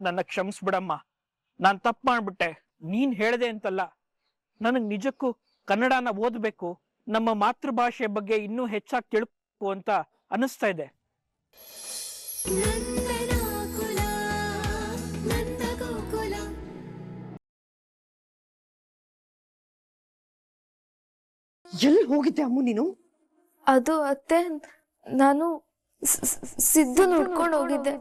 ನನ್ನ ಕ್ಷಮಿಸ್ಬಿಡಮ್ಮ. ನಾನ್ ತಪ್ಪು ಮಾಡ್ಬಿಟ್ಟೆ. ನೀನ್ ಹೇಳ್ದೆ ಅಂತಲ್ಲ, ನನಗ್ ನಿಜಕ್ಕೂ ಕನ್ನಡನ ಓದ್ಬೇಕು, ನಮ್ಮ ಮಾತೃಭಾಷೆ ಬಗ್ಗೆ ಇನ್ನೂ ಹೆಚ್ಚಾಗಿ ತಿಳ್ಬೇಕು ಅಂತ ಅನಿಸ್ತಾ ಇದೆ. ಎಲ್ಲಿ ಹೋಗಿದ್ದೆ ಅಮ್ಮು ನೀನು? ಅದು ಅತ್ತೆ, ನಾನು ಸಿದ್ದು ನೋಡ್ಕೊಂಡು ಹೋಗಿದ್ದೆ.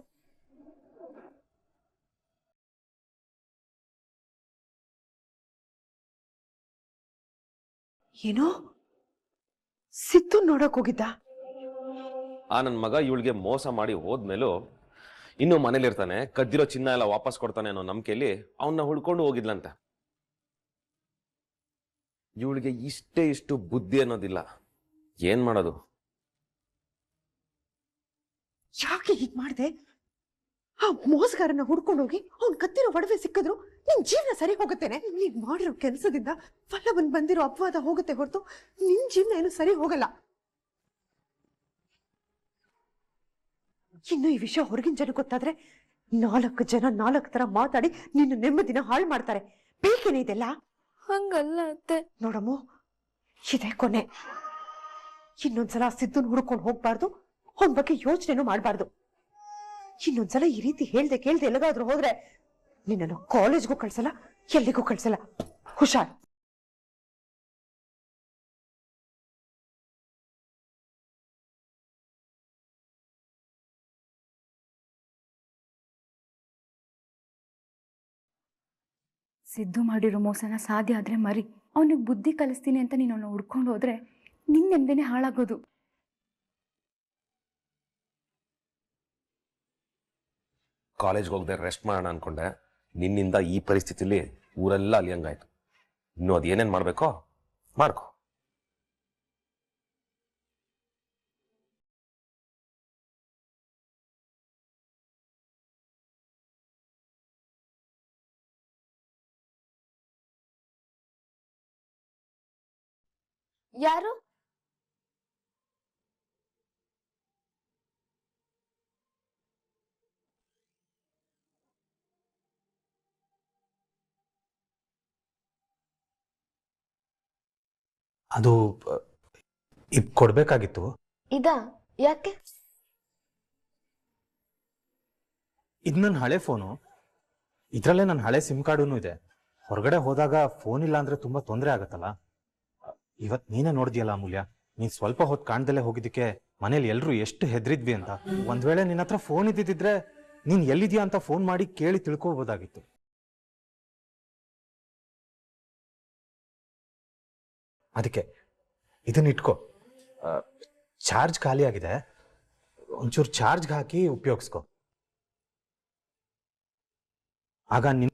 ಏನೋ ಸಿದ್ದು ನೋಡಕ್ ಹೋಗಿದ್ದ? ನನ್ನ ಮಗ ಇವಳಿಗೆ ಮೋಸ ಮಾಡಿ ಹೋದ್ಮೇಲೂ ಇನ್ನೂ ಮನೇಲಿರ್ತಾನೆ, ಕದ್ದಿರೋ ಚಿನ್ನ ಎಲ್ಲ ವಾಪಸ್ ಕೊಡ್ತಾನೆ ಅನ್ನೋ ನಂಬಿಕೆಯಲ್ಲಿ ಅವನ್ನ ಹುಡ್ಕೊಂಡು ಹೋಗಿದ್ಲಂತೆ. ಇವಳಿಗೆ ಇಷ್ಟು ಬುದ್ಧಿ ಅನ್ನೋದಿಲ್ಲ. ಏನ್ ಮಾಡೋದು? ಯಾಕೆ ಹೀಗ್ ಮಾಡ್ದೆ? ಆ ಮೋಸಗಾರನ ಹುಡ್ಕೊಂಡೋಗಿ ಅವ್ನ್ ಕತ್ತಿರೋ ಒಡವೆ ಸಿಕ್ಕಿದ್ರು ನಿನ್ ಜೀವನ ಸರಿ ಹೋಗುತ್ತೇನೆ? ನೀನ್ ಮಾಡಿರೋ ಕೆಲಸದಿಂದ ಫಲವನ್ ಬಂದಿರೋ ಅಪವಾದ ಹೋಗುತ್ತೆ ಹೊರತು ನಿನ್ ಜೀವನ ಏನು ಸರಿ ಹೋಗಲ್ಲ. ಇನ್ನು ಈ ವಿಷಯ ಹೊರಗಿನ ಜನ ಗೊತ್ತಾದ್ರೆ 4 ಜನ 4 ತರ ಮಾತಾಡಿ ನಿನ್ನ ನೆಮ್ಮದಿನ ಹಾಳು ಮಾಡ್ತಾರೆ. ಬೇಕೇನೆ ಇದೆಲ್ಲ? ಹಂಗಲ್ಲ ಅತ್ತೆ. ನೋಡಮ್ಮು, ಇದೇ ಕೊನೆ. ಇನ್ನೊಂದ್ಸಲ ಸಿದ್ದುನ್ ಹುಡ್ಕೊಂಡು ಹೋಗ್ಬಾರ್ದು, ಅವನ ಬಗ್ಗೆ ಯೋಚನೆನೂ ಮಾಡ್ಬಾರ್ದು. ಇನ್ನೊಂದ್ಸಲ ಈ ರೀತಿ ಹೇಳ್ದೆ ಕೇಳ್ದೆ ಎಲ್ಲಿಗಾದ್ರೂ ಹೋದ್ರೆ ನಿನ್ನನ್ನು ಕಾಲೇಜ್ಗೂ ಕಳ್ಸಲ್ಲ, ಎಲ್ಲಿಗೂ ಕಳ್ಸಲ್ಲ. ಹುಷಾರ್. ಸಿದ್ದು ಮಾಡಿರೋ ಮೋಸನ ಸಾಧ್ಯ ಆದ್ರೆ ಮರಿ. ಅವನಿಗೆ ಬುದ್ಧಿ ಕಲಿಸ್ತೀನಿ ಅಂತ ನೀನು ಅವನ್ನ ಹುಡ್ಕೊಂಡು ಹೋದ್ರೆ ನಿನ್ನೆಂದೇನೆ ಹಾಳಾಗೋದು. ಕಾಲೇಜ್ಗೆ ಹೋಗದೆ ರೆಸ್ಟ್ ಮಾಡೋಣ ಅನ್ಕೊಂಡೆ. ನಿನ್ನಿಂದ ಈ ಪರಿಸ್ಥಿತಿಲಿ ಊರೆಲ್ಲ ಅಲಿಯಂಗಾಯ್ತು. ಇನ್ನು ಅದೇನೇನ್ ಮಾಡ್ಬೇಕೋ ಮಾಡ್ಕೊ. ಯಾರು? ಅದು ಇದು ಕೊಡ್ಬೇಕಾಗಿತ್ತು. ಇದಾ? ಯಾಕೆ? ಇದು ನನ್ನ ಹಳೆ ಫೋನು. ಇದರಲ್ಲೇ ನನ್ನ ಹಳೆ ಸಿಮ್ ಕಾರ್ಡೂ ಇದೆ. ಹೊರಗಡೆ ಹೋದಾಗ ಫೋನ್ ಇಲ್ಲ ಅಂದ್ರೆ ತುಂಬಾ ತೊಂದರೆ ಆಗತ್ತಲ್ಲ. ಇವತ್ತು ನೀನೇ ನೋಡಿದ್ಯಲ್ಲ ಅಮೂಲ್ಯ, ನೀನ್ ಸ್ವಲ್ಪ ಹೊತ್ತು ಕಾಣ್ದಲ್ಲೇ ಹೋಗಿದ್ದಕ್ಕೆ ಮನೇಲಿ ಎಲ್ರು ಎಷ್ಟು ಹೆದರಿದ್ವಿ ಅಂತ. ಒಂದ್ ವೇಳೆ ನಿನ್ನ ಹತ್ರ ಫೋನ್ ಇದ್ದಿದ್ರೆ ನೀನ್ ಎಲ್ಲಿದ್ಯಾ ಅಂತ ಫೋನ್ ಮಾಡಿ ಕೇಳಿ ತಿಳ್ಕೋಬೋದಾಗಿತ್ತು. ಅದಕ್ಕೆ ಇದನ್ನ ಇಟ್ಕೋ. ಚಾರ್ಜ್ ಖಾಲಿ ಆಗಿದೆ, ಒಂಚೂರು ಚಾರ್ಜ್ ಹಾಕಿ ಉಪಯೋಗಿಸ್ಕೊ. ಆಗ ನಿನ್ನ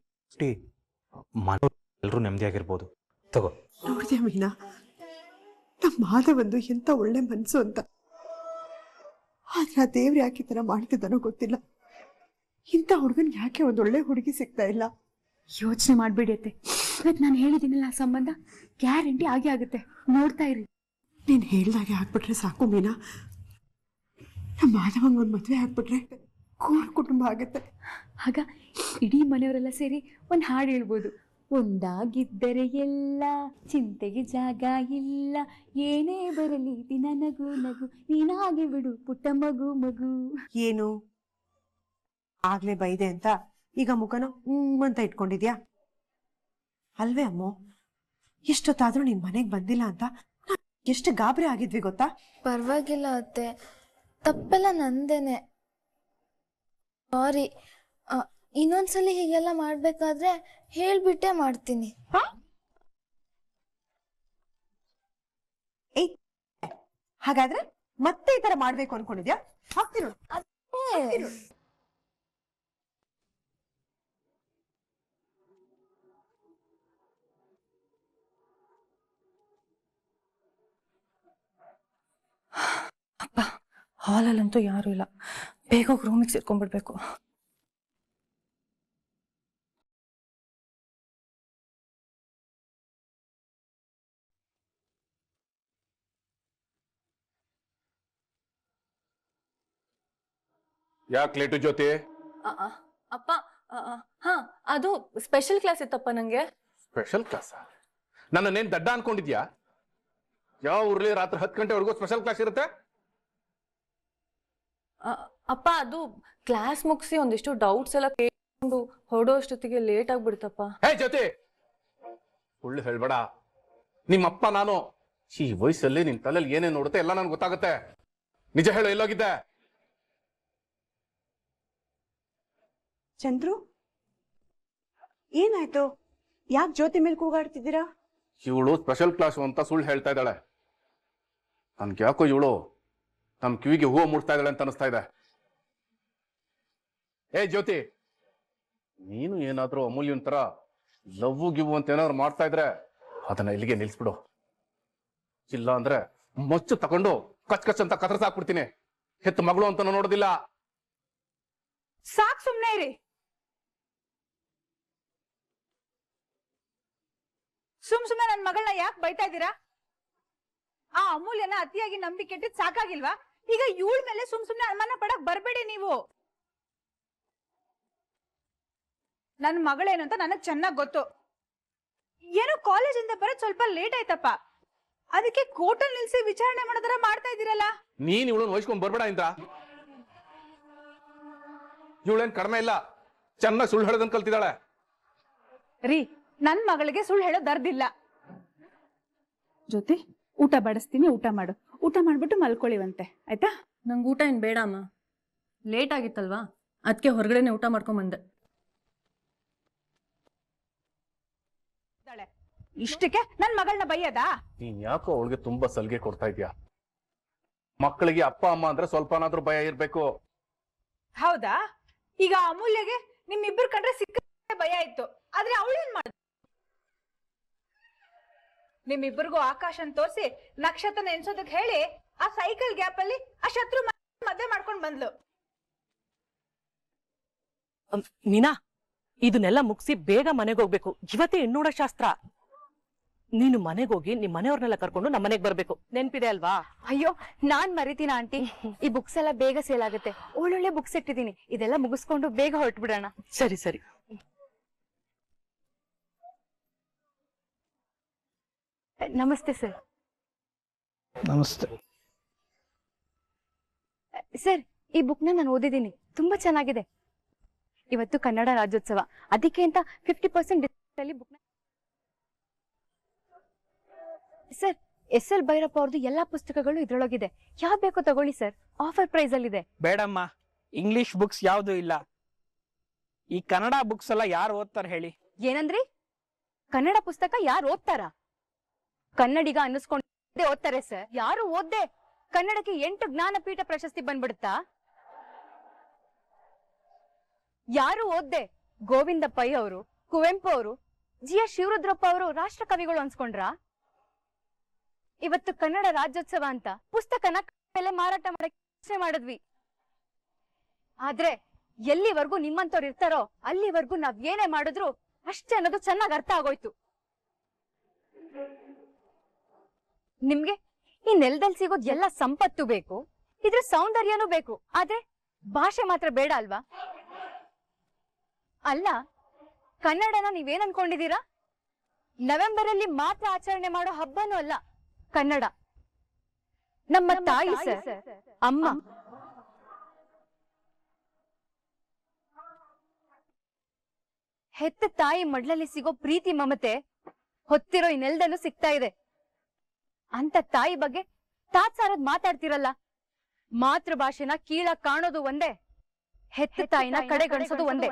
ಮನೆಯವ್ರು ಎಲ್ರೂ ನೆಮ್ಮದಿಯಾಗಿರ್ಬೋದು. ತಗೋ. ನೋಡಿದ್ಯಾ ಮೀನಾ, ನಮ್ಮ ಮಾಧವಂದು ಎಂತ ಒಳ್ಳೆ ಮನ್ಸು ಅಂತ. ಆದ್ರೆ ಆ ದೇವ್ರು ಯಾಕೆ ಈ ತರ ಮಾಡ್ತಿದ್ದಾನೋ ಗೊತ್ತಿಲ್ಲ. ಇಂಥ ಹುಡುಗನ್ ಯಾಕೆ ಒಂದೊಳ್ಳೆ ಹುಡುಗಿ ಸಿಗ್ತಾ ಇಲ್ಲ? ಯೋಚನೆ ಮಾಡ್ಬೇಡಿ ಅತ್ತೆ, ಇವತ್ತು ನಾನು ಹೇಳಿದ್ದೀನಲ್ಲ ಆ ಸಂಬಂಧ ಗ್ಯಾರಂಟಿ ಆಗೇ ಆಗುತ್ತೆ. ನೋಡ್ತಾ ಇರಿ. ನೀನ್ ಹೇಳ್ದಾಗೆ ಆಗ್ಬಿಟ್ರೆ ಸಾಕು ಮೀನಾ. ನಮ್ಮ ಮಾಧವಂಗ ಒಂದ್ ಮದ್ವೆ ಆಗ್ಬಿಟ್ರೆ ಕೂರ್ ಕುಟುಂಬ ಆಗತ್ತೆ. ಆಗ ಇಡೀ ಮನೆಯವರೆಲ್ಲ ಸೇರಿ ಒಂದು ಹಾಡು ಹೇಳ್ಬೋದು. ಒಂದಾಗಿದ್ದರೆ ಎಲ್ಲ, ಚಿಂತೆಗೆ ಜಾಗ ಇಲ್ಲ, ಏನೇ ಬರಲಿ ದಿನ ನಗು ನಗು, ನೀನಾಗೆ ಬಿಡು ಪುಟ್ಟ ಮಗು ಮಗು. ಏನು ಆಗ್ಲೇ ಬೈದೆ ಅಂತ ಈಗ ಮುಖನ ಅಂತ ಇಟ್ಕೊಂಡಿದ್ಯಾ? ಅಲ್ವೇ ಅಮ್ಮೋ, ಎಷ್ಟೊತ್ತಾದ್ರೂ ನಿನ್ ಮನೆಗ್ ಬಂದಿಲ್ಲ ಅಂತ ಎಷ್ಟು ಗಾಬರಿ ಆಗಿದ್ವಿ ಗೊತ್ತಾ? ಪರವಾಗಿಲ್ಲ ಅತ್ತೆ, ತಪ್ಪೆಲ್ಲ ನಂದೇನೆ. ಸಾರಿ. ಇನ್ನೊಂದ್ಸಲ ಹೀಗೆಲ್ಲ ಮಾಡ್ಬೇಕಾದ್ರೆ ಹೇಳ್ಬಿಟ್ಟೆ ಮಾಡ್ತೀನಿ. ಹಾಗಾದ್ರೆ ಮತ್ತೆ ಈ ತರ ಮಾಡ್ಬೇಕು ಅನ್ಕೊಂಡಿದ್ಯಾ? ಹಾಕ್ತಿರೋ ಅಪ್ಪ, ಹಾಲಲ್ಲಂತೂ ಯಾರು ಇಲ್ಲ. ಬೇಗ ರೂಮಿಗೆ ಸೇರ್ಕೊಂಡ್ಬಿಡ್ಬೇಕು. ಯಾಕೆ ಲೇಟು ಜ್ಯೋತಿ? ಅಪ್ಪ, ಅದು ಸ್ಪೆಷಲ್ ಕ್ಲಾಸ್ ಇತ್ತಪ್ಪ ನಂಗೆ. Special class? ನನ್ನನ್ನೇನ್ ದಡ್ಡ ಅನ್ಕೊಂಡಿದ್ಯಾ? ಯಾವ ಊರ್ಲಿ ರಾತ್ರಿ 10 ಗಂಟೆವರೆಗೂ ಸ್ಪೆಷಲ್ ಕ್ಲಾಸ್ ಇರುತ್ತೆ? ಅಪ್ಪ ಅದು ಕ್ಲಾಸ್ ಮುಗಿಸಿ ಒಂದಿಷ್ಟು ಡೌಟ್ಸ್ ಎಲ್ಲ ಕೇಳ್ಕೊಂಡು ಹೊರಡೋ ಅಷ್ಟೊತ್ತಿಗೆ ಲೇಟ್ ಆಗ್ಬಿಡ್ತಪ್ಪ. ಹೇ ಜ್ಯೋತಿ, ಸುಳ್ಳು ಹೇಳ್ಬೇಡ. ನಿಮ್ಮಪ್ಪ ನಾನು ಈ ವಯಸ್ಸಲ್ಲಿ ನಿನ್ ತಲೆಯಲ್ಲಿ ಏನೇನ್ ನೋಡುತ್ತೆ ಎಲ್ಲ ನನ್ಗೆ ಗೊತ್ತಾಗುತ್ತೆ. ನಿಜ ಹೇಳು, ಎಲ್ಲೋಗಿದ್ದೆ? ಚಂದ್ರು, ಏನಾಯ್ತು? ಯಾಕೆ ಜ್ಯೋತಿ ಮೇಲೆ ಕೂಗಾಡ್ತಿದ್ದೀರಾ? ಇವಳು ಸ್ಪೆಷಲ್ ಕ್ಲಾಸ್ ಅಂತ ಸುಳ್ಳು ಹೇಳ್ತಾ ಇದ್ದಾಳೆ. ನನ್ಗೆ ಯಾಕೋ ಇವಳು ನಮ್ ಕಿವಿಗೆ ಹೂವು ಮೂಡ್ತಾ ಇದ್ದಾಳೆ ಅಂತ ಅನಿಸ್ತಾ ಇದೆ. ಏ ಜ್ಯೋತಿ, ನೀನು ಏನಾದ್ರೂ ಅಮೂಲ್ಯನ್ ತರ ಲವ್ ಗಿವ್ ಅಂತ ಏನಾದ್ರು ಮಾಡ್ತಾ ಇದ್ರೆ ಅದನ್ನ ಇಲ್ಲಿಗೆ ನಿಲ್ಸ್ಬಿಡು. ಇಲ್ಲ ಅಂದ್ರೆ ಮೊಚ್ಚು ತಗೊಂಡು ಕಚ್ ಕಚ್ ಅಂತ ಕತ್ತರಿಸಾಕ್ಬಿಡ್ತೀನಿ. ಹೆತ್ತು ಮಗಳು ಅಂತ ನೋಡೋದಿಲ್ಲ. ಸಾಕ್, ಸುಮ್ನೆ ಇರಿ. ಸುಮ್ನೆ ನನ್ ಮಗಳನ್ನ ಯಾಕೆ ಬೈತಾ ಇದ್ದೀರಾ? ಆ ಅಮೂಲ್ಯನ ಅತಿಯಾಗಿ ನಂಬಿ ಕೆಟ್ಟಿದ್ ಸಾಕಾಗಿಲ್ವಾ? ಈಗ ಇವಳ ಮೇಲೆ ಸುಮ್ನೆ ಅನುಮಾನ ಪಡಕ್ ಬರ್ಬೇಡಿ ನೀವು. ನನ್ ಮಗಳೇನು ಅಂತ ನನಗ್ ಚೆನ್ನಾಗ್ ಗೊತ್ತು. ಏನೋ ಕಾಲೇಜಿಂದ ಬರೋದ್ ಸ್ವಲ್ಪ ಲೇಟ್ ಆಯ್ತಪ್ಪ, ಅದಕ್ಕೆ ಕೋರ್ಟಲ್ ನಿಲ್ಸಿ ವಿಚಾರಣೆ ಮಾಡೋದರ ಮಾಡ್ತಾ ಇದ್ದೀರಲ್ಲ. ನೀನ್ ಇವಳನ್ನ ವಹಿಸ್ಕೊಂಡ್ ಬರ್ಬೇಡ ಇಂದ್ರ. ಇವಳೇನ್ ಕಡಿಮೆ ಇಲ್ಲ, ಚೆನ್ನಾಗಿ ಸುಳ್ಳು ಹೇಳೋದನ್ ಕಲ್ತಿದ್ದಾಳೆ. ರೀ, ನನ್ ಮಗಳಿಗೆ ಸುಳ್ಳು ಹೇಳೋದ್ ಅರ್ದಿಲ್ಲ. ಜೊತೆ ಊಟ ಬಡಿಸ್ತೀನಿ, ಊಟ ಮಾಡು. ಊಟ ಮಾಡ್ಬಿಟ್ಟು ಮಲ್ಕೊಳ್ಳಿವಂತೆ, ಆಯ್ತಾ? ನಂಗೆ ಊಟ ಏನ್ ಬೇಡ ಅಮ್ಮ, ಲೇಟ್ ಆಗಿತ್ತಲ್ವಾ, ಅದಕ್ಕೆ ಹೊರಗಡೆನೆ ಊಟ ಮಾಡ್ಕೊಂಡ್ ಬಂದೆ. ಇಷ್ಟಕ್ಕೆ ನನ್ ಮಗಳನ್ನ ಬೈಯದಾ? ನೀನ್ ಯಾಕೋ ಅವಳಿಗೆ ತುಂಬಾ ಸಲಿಗೆ ಕೊಡ್ತಾ ಇದ್ಯಾ? ಮಕ್ಕಳಿಗೆ ಅಪ್ಪ ಅಮ್ಮ ಅಂದ್ರೆ ಸ್ವಲ್ಪನಾದ್ರೂ ಭಯ ಇರ್ಬೇಕು. ಹೌದಾ? ಈಗ ಅಮೂಲ್ಯಗೆ ನಿಮ್ಮಿಬ್ಬರು ಕಂಡ್ರೆ ಸಿಕ್ಕ ಭಯ ಇತ್ತು, ಆದ್ರೆ ಅವಳೇನ್ ಮಾಡ? ನಿಮ್ಮಿಬ್ಬರಿಗೂ ಆಕಾಶನ್ ತೋರಿಸಿ ನಕ್ಷತ್ರ ಎನ್ಸೋದಕ್ ಹೇಳಿ ಆ ಸೈಕಲ್ ಗ್ಯಾಪ್ ಅಲ್ಲಿ ಆ ಶತ್ರು ಮದ್ವೆ ಮಾಡ್ಕೊಂಡ್ ಬಂದ್ಲು. ಮೀನಾ, ಇದನ್ನೆಲ್ಲ ಮುಗಿಸಿ ಬೇಗ ಮನೆಗೆ ಹೋಗ್ಬೇಕು. ಇವತ್ತೇ ಹೆಣ್ಣೋಡ ಶಾಸ್ತ್ರ. ನೀನು ಮನೆಗೋಗಿ ನಿಮ್ ಮನೆಯವ್ರನ್ನೆಲ್ಲ ಕರ್ಕೊಂಡು ನಮ್ಮ ಮನೆಗೆ ಬರ್ಬೇಕು, ನೆನ್ಪಿದೆ ಅಲ್ವಾ? ಅಯ್ಯೋ, ನಾನ್ ಮರಿತೀನ ಆಂಟಿ. ಈ ಬುಕ್ಸ್ ಎಲ್ಲ ಬೇಗ ಸೇಲ್ ಆಗುತ್ತೆ. ಒಳ್ಳೊಳ್ಳೆ ಬುಕ್ಸ್ ಇಟ್ಟಿದ್ದೀನಿ, ಇದೆಲ್ಲ ಮುಗಿಸ್ಕೊಂಡು ಬೇಗ ಹೊರಟ್ಬಿಡೋಣ. ಸರಿ ಸರಿ. ನಮಸ್ತೆ ಸರ್. ನಮಸ್ತೆ. ಸರ್, ಈ ಬುಕ್ ನಾನು ಓದಿದ್ದೀನಿ, ತುಂಬಾ ಚೆನ್ನಾಗಿದೆ. ಇವತ್ತು ಕನ್ನಡ ರಾಜ್ಯೋತ್ಸವ, ಅದಕ್ಕೆ ಅಂತ 50% ಡಿಸ್ಕೌಂಟ್ ಅಲ್ಲಿ ಬುಕ್. ಸರ್, SL ಭೈರಪ್ಪ ಅವ್ರದ್ದು ಎಲ್ಲಾ ಪುಸ್ತಕಗಳು ಇದ್ರೊಳಗಿದೆ. ಯಾವ ಬೇಕೋ ತಗೊಳ್ಳಿ ಸರ್, ಆಫರ್ ಪ್ರೈಸ್ ಅಲ್ಲಿ ಇದೆ. ಬೇಡಮ್ಮ, ಇಂಗ್ಲಿಷ್ ಬುಕ್ಸ್ ಯಾವ್ದು ಇಲ್ಲ. ಈ ಕನ್ನಡ ಬುಕ್ಸ್ ಎಲ್ಲ ಯಾರು ಓದ್ತಾರೆ ಹೇಳಿ? ಏನಂದ್ರಿ? ಕನ್ನಡ ಪುಸ್ತಕ ಯಾರು ಓದ್ತಾರ? ಕನ್ನಡಿಗ ಅನ್ನಿಸ್ಕೊಂಡೇ ಓದ್ತಾರೆ ಸರ್. ಯಾರು ಓದ್ದೆ ಕನ್ನಡಕ್ಕೆ 8 ಜ್ಞಾನಪೀಠ ಪ್ರಶಸ್ತಿ ಬಂದ್ಬಿಡುತ್ತಾ? ಯಾರು ಓದ್ದೆ ಗೋವಿಂದ ಪೈ ಅವರು, ಕುವೆಂಪು ಅವರು, GS ಶಿವರುದ್ರಪ್ಪ ಅವರು ರಾಷ್ಟ್ರ ಕವಿಗಳು ಅನ್ಸ್ಕೊಂಡ್ರ? ಇವತ್ತು ಕನ್ನಡ ರಾಜ್ಯೋತ್ಸವ ಅಂತ ಪುಸ್ತಕನ ಬೆಲೆ ಮಾರಾಟ ಮಾಡಕ್ಕೆ ಯೋಚನೆ ಮಾಡಿದ್ವಿ. ಆದ್ರೆ ಎಲ್ಲಿವರೆಗೂ ನಿಮ್ಮಂತವ್ರು ಇರ್ತಾರೋ ಅಲ್ಲಿವರೆಗೂ ನಾವ್ ಏನೇ ಮಾಡಿದ್ರು ಅಷ್ಟೇ ಅನ್ನೋದು ಚೆನ್ನಾಗಿ ಅರ್ಥ ಆಗೋಯ್ತು. ನಿಮ್ಗೆ ಈ ನೆಲದಲ್ಲಿ ಸಿಗೋದ್ ಎಲ್ಲ ಸಂಪತ್ತು ಬೇಕು, ಇದ್ರ ಸೌಂದರ್ಯನೂ ಬೇಕು, ಆದ್ರೆ ಭಾಷೆ ಮಾತ್ರ ಬೇಡ ಅಲ್ವಾ? ಅಲ್ಲ, ಕನ್ನಡನ ನೀವೇನ್ ಅನ್ಕೊಂಡಿದೀರಾ? ನವೆಂಬರ್ ಅಲ್ಲಿ ಮಾತ್ರ ಆಚರಣೆ ಮಾಡೋ ಹಬ್ಬನೂ ಅಲ್ಲ ಕನ್ನಡ. ನಮ್ಮ ತಾಯಿ ಸರ್, ಅಮ್ಮ. ಹೆತ್ತ ತಾಯಿ ಮಡ್ಲಲ್ಲಿ ಸಿಗೋ ಪ್ರೀತಿ ಮಮತೆ ಹೊತ್ತಿರೋ ಈ ನೆಲದಲ್ಲೂ ಸಿಗ್ತಾ ಇದೆ. ಅಂತ ತಾಯಿ ಬಗ್ಗೆ ತಾತ್ಸಾರದ್ ಮಾತಾಡ್ತಿರಲ್ಲ. ಮಾತೃ ಭಾಷೆನ ಕೀಳ ಕಾಣೋದು ಒಂದೇ, ಹೆತ್ತ ತಾಯಿನ ಕಡೆಗಣಿಸೋದು ಒಂದೇ.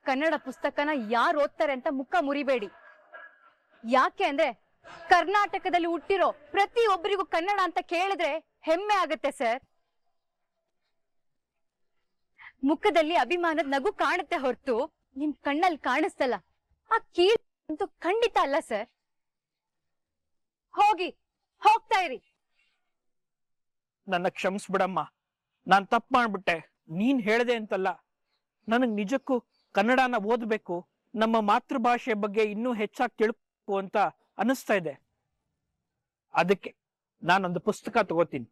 ಕನ್ನಡ ಪುಸ್ತಕನ ಯಾರು ಓದ್ತಾರೆ ಅಂತ ಮುಖ ಮುರಿಬೇಡಿ. ಯಾಕೆ ಅಂದ್ರೆ ಕರ್ನಾಟಕದಲ್ಲಿ ಹುಟ್ಟಿರೋ ಪ್ರತಿಯೊಬ್ಬರಿಗೂ ಕನ್ನಡ ಅಂತ ಕೇಳಿದ್ರೆ ಹೆಮ್ಮೆ ಆಗುತ್ತೆ ಸರ್. ಮುಖದಲ್ಲಿ ಅಭಿಮಾನದ ನಗು ಕಾಣುತ್ತೆ ಹೊರತು ನಿಮ್ ಕಣ್ಣಲ್ಲಿ ಕಾಣಿಸ್ತಲ್ಲ. ಆ ಕೀಳು ಅಂತೂ ಖಂಡಿತ ಅಲ್ಲ ಸರ್. ಹೋಗ್ತಾ ಇರಿ. ನನ್ನ ಕ್ಷಮಿಸ್ಬಿಡಮ್ಮ, ನಾನ್ ತಪ್ಪು ಮಾಡ್ಬಿಟ್ಟೆ. ನೀನ್ ಹೇಳ್ದೆ ಅಂತಲ್ಲ, ನನಗ್ ನಿಜಕ್ಕೂ ಕನ್ನಡನ ಓದ್ಬೇಕು, ನಮ್ಮ ಮಾತೃಭಾಷೆ ಬಗ್ಗೆ ಇನ್ನೂ ಹೆಚ್ಚಾಗಿ ತಿಳ್ಕೊ ಅಂತ ಅನಿಸ್ತಾ ಇದೆ. ಅದಕ್ಕೆ ನಾನೊಂದು ಪುಸ್ತಕ ತಗೋತೀನಿ.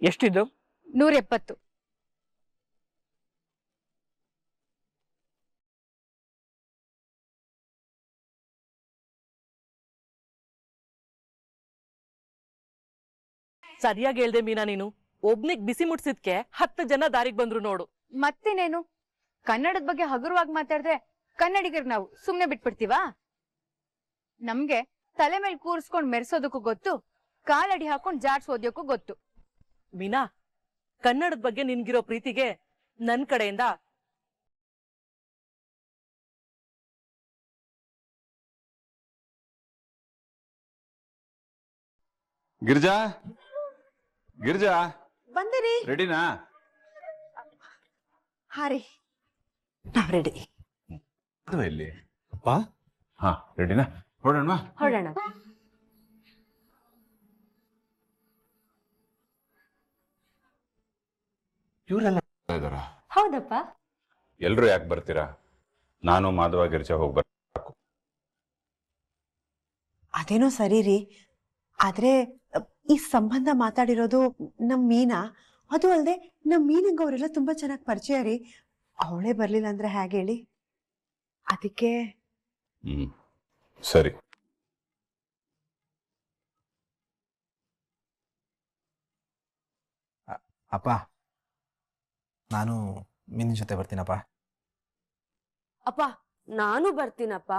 ಎಷ್ಟಿದ್ದು? 170. ಸರಿಯಾಗಿ ಹೇಳ್ದೆ ಮೀನಾ, ನೀನು ಒಬ್ನಿಗ್ ಬಿಸಿ ಮುಟ್ಸಿದ್ಕೆ 10 ಜನ ದಾರಿಗ್ ಬಂದ್ರು ನೋಡು. ಮತ್ತೇನೇನು, ಕನ್ನಡದ ಬಗ್ಗೆ ಹಗುರವಾಗಿ ಮಾತಾಡಿದ್ರೆ ಕನ್ನಡಿಗರು ನಾವು ಸುಮ್ನೆ ಬಿಟ್ಬಿಡ್ತೀವಾ? ನಮ್ಗೆ ತಲೆ ಮೇಲೆ ಕೂರಿಸ್ಕೊಂಡ್ ಮೆರೆಸೋದಕ್ಕೂ ಗೊತ್ತು, ಕಾಲಡಿ ಹಾಕೊಂಡ್ ಜಾಡ್ಸೋದ್ಯಕ್ಕೂ ಗೊತ್ತು. ಮೀನಾ, ಕನ್ನಡದ ಬಗ್ಗೆ ನಿನ್ಗಿರೋ ಪ್ರೀತಿಗೆ ನನ್ ಕಡೆಯಿಂದ ಗಿರಿಜಾ, ಗಿರಿಜಾ ಬಂದಿರಿ. ರೆಡಿನಾ? ಹಾ ರೀ, ನಾವ್ ರೆಡಿ. ಇಲ್ಲಿ ಅಪ್ಪ. ಹಾ, ರೆಡಿನಾ? ಹೊರಡೋಣ. ಹೊರಡೋಣ. ಇವರೆಲ್ಲ ಇದಾರ? ಹೌದಪ್ಪ. ಎಲ್ರು ಯಾಕೆ ಬರ್ತೀರಾ? ನಾನು ಮಾಧವ ಗಿರಿಜಾ ಹೋಗಿ ಬರ್ಬೇಕು. ಅದೇನೋ ಸರಿ ರೀ, ಆದ್ರೆ ಈ ಸಂಬಂಧ ಮಾತಾಡಿರೋದು ನಮ್ ಮೀನಾ. ಅದು ಅಲ್ದೆ ನಮ್ ಮೀನಂಗ ಅವರೆಲ್ಲ ತುಂಬಾ ಚೆನ್ನಾಗಿ ಪರಿಚಯ ರೀ. ಅವಳೇ ಬರ್ಲಿಲ್ಲ ಅಂದ್ರೆ ಹೇಗೆ ಹೇಳಿ? ಅದಕ್ಕೆ ಸರಿ. ಅಪ್ಪ, ನಾನು ಮೀನಿನ ಜೊತೆ ಬರ್ತೀನಪ್ಪ. ಅಪ್ಪ, ನಾನು ಬರ್ತೀನಪ್ಪ.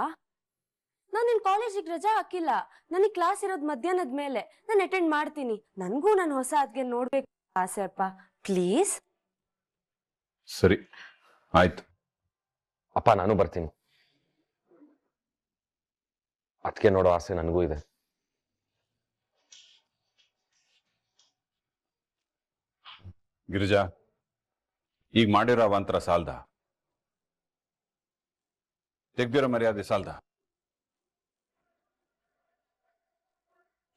ನಾನು ನಿನ್ ಕಾಲೇಜಿಗೆ ರಜಾ ಹಾಕಿಲ್ಲ. ನನಗೆ ಕ್ಲಾಸ್ ಇರೋದು ಮಧ್ಯಾಹ್ನದ ಮೇಲೆ. ನಾನು ಅಟೆಂಡ್ ಮಾಡ್ತೀನಿ. ನನ್ಗೂ ನನ್ನ ಹೊಸ ಅದ್ಗೆ ನೋಡ್ಬೇಕು ಆಸೆ ಅಪ್ಪ. ಪ್ಲೀಸ್. ಸರಿ, ಆಯ್ತು. ಅಪ್ಪ, ನಾನು ಬರ್ತೀನಿ. ಅದಕ್ಕೆ ನೋಡೋ ಆಸೆ ನನಗೂ ಇದೆ. ಗಿರಿಜಾ, ಈಗ ಮಾಡಿರೋ ಅವಾಂತರ ಸಾಲ್ದ? ತೆಗ್ದಿರೋ ಮರ್ಯಾದೆ ಸಾಲ್ದ?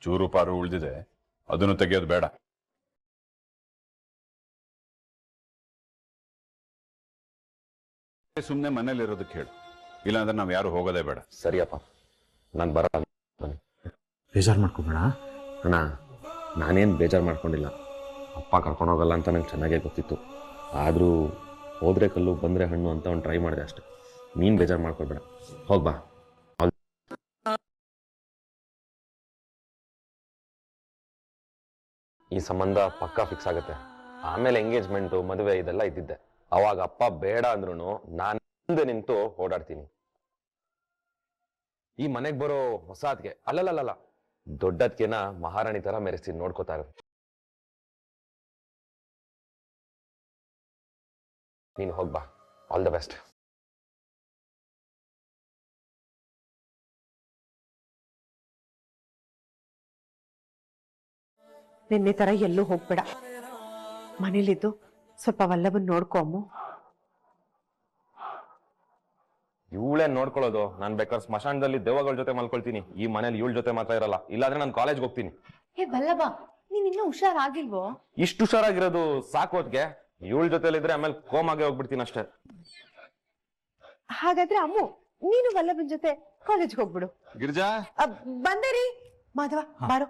ಚೂರು ಪಾರು ಉಳಿದಿದೆ, ಅದನ್ನು ತೆಗೆಯೋದು ಬೇಡ. ಸುಮ್ಮನೆ ಮನೇಲಿರೋದಕ್ಕೆ ಹೇಳು, ಇಲ್ಲಾಂದ್ರೆ ನಾವ್ ಯಾರು ಹೋಗೋದೇ ಬೇಡ. ಸರಿಯಪ್ಪ, ನಾನು ಬರಲ್ಲ. ಬೇಜಾರು ಮಾಡ್ಕೋಬೇಡ ಅಣ್ಣ. ನಾನೇನು ಬೇಜಾರು ಮಾಡ್ಕೊಂಡಿಲ್ಲ. ಅಪ್ಪ ಕರ್ಕೊಂಡೋಗಲ್ಲ ಅಂತ ನಂಗೆ ಚೆನ್ನಾಗೇ ಗೊತ್ತಿತ್ತು. ಆದರೂ ಹೋದ್ರೆ ಕಲ್ಲು ಬಂದರೆ ಹಣ್ಣು ಅಂತ ಒಂದು ಟ್ರೈ ಮಾಡಿದೆ ಅಷ್ಟೆ. ನೀನು ಬೇಜಾರು ಮಾಡ್ಕೊಳ್ಬೇಡ, ಹೋಗ್ಬಾ. ಈ ಸಂಬಂಧ ಪಕ್ಕಾ ಫಿಕ್ಸ್ ಆಗುತ್ತೆ. ಆಮೇಲೆ ಎಂಗೇಜ್ಮೆಂಟು, ಮದುವೆ ಇದೆಲ್ಲ ಇದ್ದಿದ್ದೆ. ಅವಾಗ ಅಪ್ಪ ಬೇಡ ಅಂದ್ರೂ ನಾನು ಮುಂದೆ ನಿಂತು ಓಡಾಡ್ತೀನಿ. ಈ ಮನೆಗೆ ಬರೋ ಹೊಸ ಅದ್ಕೆ ಅಲ್ಲಲ್ಲ ದೊಡ್ಡದ್ಕೆನ ಮಹಾರಾಣಿ ತರ ಮೆರೆಸಿ ನೋಡ್ಕೋತಾ ಇರೋದು. ನೀನು ಹೋಗ್ಬಾ. All the best. ನಿನ್ನೆ ತರ ಎಲ್ಲೂ ಹೋಗ್ಬೇಡ. ಮನೇಲಿದ್ದು ಸ್ವಲ್ಪ ವಲ್ಲಭನ್ ನೋಡ್ಕೊಮ್ಮು. ಇವಳೇ ನೋಡ್ಕೊಳ್ಳೋದು. ನಾನು ಬೇಕಾದ್ರೆ ಸ್ಮಶಾನದಲ್ಲಿ ದೆವ್ವಗಳ ಜೊತೆ ಮಲ್ಕೊಳ್ತೀನಿ. ಈ ಮನೇಲಿ ಇವಳ ಜೊತೆ ಮಾತ್ರ ಇರಲ್ಲ. ಇಲ್ಲಾಂದ್ರೆ ನಾನು ಕಾಲೇಜ್ಗೆ ಹೋಗ್ತೀನಿ. ಹೇ ಬಲ್ಲಭ, ನೀನ್ ಇನ್ನೂ ಹುಷಾರಾಗಿಲ್ವೋ? ಇಷ್ಟು ಹುಷಾರಾಗಿರೋದು ಸಾಕು ಹೊತ್ಗೆ. ಇವಳ ಜೊತೆಲಿದ್ರೆ ಆಮೇಲೆ ಕೋಮಾಗೆ ಹೋಗ್ಬಿಡ್ತೀನಿ ಅಷ್ಟೇ. ಹಾಗಾದ್ರೆ ಅಮ್ಮು, ನೀನು ವಲ್ಲಭನ್ ಜೊತೆ ಕಾಲೇಜ್ಗೆ ಹೋಗ್ಬಿಡು. ಗಿರಿಜಾ, ಬಂದೆ ರೀ. ಮಾಧವ ಬಾರೋ.